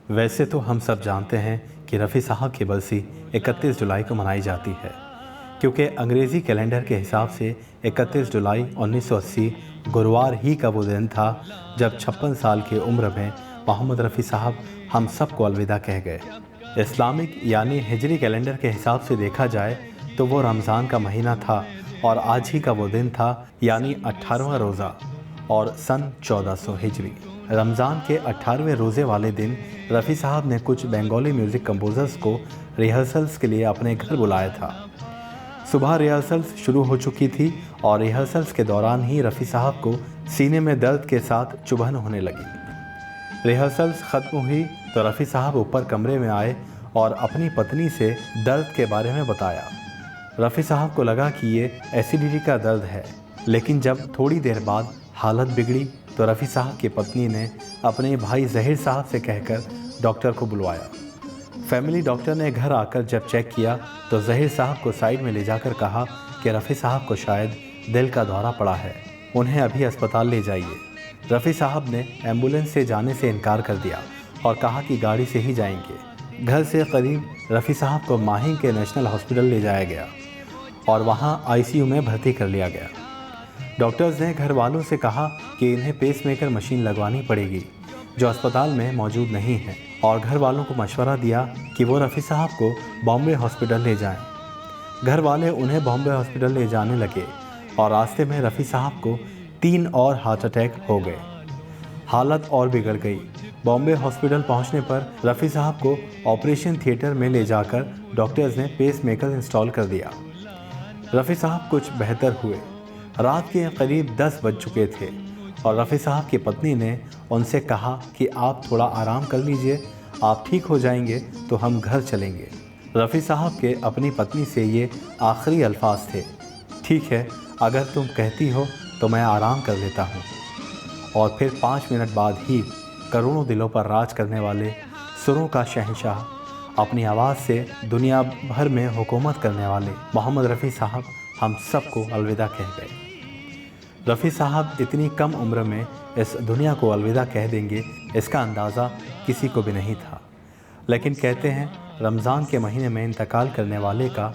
वैसे तो हम सब जानते हैं कि रफ़ी साहब की बरसी 31 जुलाई को मनाई जाती है, क्योंकि अंग्रेज़ी कैलेंडर के हिसाब से 31 जुलाई 1980 गुरुवार ही का वो दिन था जब 56 साल की उम्र में मोहम्मद रफ़ी साहब हम सबको अलविदा कह गए। इस्लामिक यानी हिजरी कैलेंडर के हिसाब से देखा जाए तो वो रमज़ान का महीना था और आज ही का वो दिन था, यानी 18वां रोज़ा और सन 1400 हिजरी। रमज़ान के 18वें रोज़े वाले दिन रफ़ी साहब ने कुछ बंगाली म्यूज़िक कंपोज़र्स को रिहर्सल्स के लिए अपने घर बुलाया था। सुबह रिहर्सल्स शुरू हो चुकी थी और रिहर्सल्स के दौरान ही रफ़ी साहब को सीने में दर्द के साथ चुभन होने लगी। रिहर्सल्स ख़त्म हुई तो रफ़ी साहब ऊपर कमरे में आए और अपनी पत्नी से दर्द के बारे में बताया। रफ़ी साहब को लगा कि ये एसिडिटी का दर्द है, लेकिन जब थोड़ी देर बाद हालत बिगड़ी तो रफ़ी साहब की पत्नी ने अपने भाई ज़हीर साहब से कहकर डॉक्टर को बुलवाया। फैमिली डॉक्टर ने घर आकर जब चेक किया तो ज़हीर साहब को साइड में ले जाकर कहा कि रफ़ी साहब को शायद दिल का दौरा पड़ा है, उन्हें अभी अस्पताल ले जाइए। रफ़ी साहब ने एम्बुलेंस से जाने से इनकार कर दिया और कहा कि गाड़ी से ही जाएंगे। घर से करीब रफ़ी साहब को माहिम के नेशनल हॉस्पिटल ले जाया गया और वहाँ आईसीयू में भर्ती कर लिया गया। डॉक्टर्स ने घर वालों से कहा कि इन्हें पेसमेकर मशीन लगवानी पड़ेगी जो अस्पताल में मौजूद नहीं है, और घर वालों को मशवरा दिया कि वो रफ़ी साहब को बॉम्बे हॉस्पिटल ले जाएं। घर वाले उन्हें बॉम्बे हॉस्पिटल ले जाने लगे और रास्ते में रफ़ी साहब को 3 और हार्ट अटैक हो गए। हालत और बिगड़ गई। बॉम्बे हॉस्पिटल पहुंचने पर रफ़ी साहब को ऑपरेशन थिएटर में ले जाकर डॉक्टर्स ने पेसमेकर इंस्टॉल कर दिया। रफ़ी साहब कुछ बेहतर हुए। रात के करीब 10 बज चुके थे और रफ़ी साहब की पत्नी ने उनसे कहा कि आप थोड़ा आराम कर लीजिए, आप ठीक हो जाएंगे तो हम घर चलेंगे। रफ़ी साहब के अपनी पत्नी से ये आखिरी अल्फाज थे, ठीक है, अगर तुम कहती हो तो मैं आराम कर लेता हूँ। और फिर 5 मिनट बाद ही करोड़ों दिलों पर राज करने वाले सुरों का शहंशाह, अपनी आवाज़ से दुनिया भर में हुकूमत करने वाले मोहम्मद रफ़ी साहब हम सबको अलविदा कह गए। रफ़ी साहब इतनी कम उम्र में इस दुनिया को अलविदा कह देंगे, इसका अंदाज़ा किसी को भी नहीं था। लेकिन कहते हैं रमज़ान के महीने में इंतकाल करने वाले का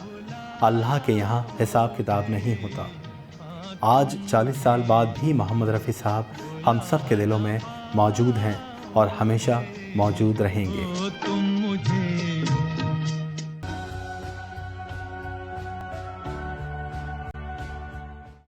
अल्लाह के यहाँ हिसाब किताब नहीं होता। आज 40 साल बाद भी मोहम्मद रफ़ी साहब हम सब के दिलों में मौजूद हैं और हमेशा मौजूद रहेंगे।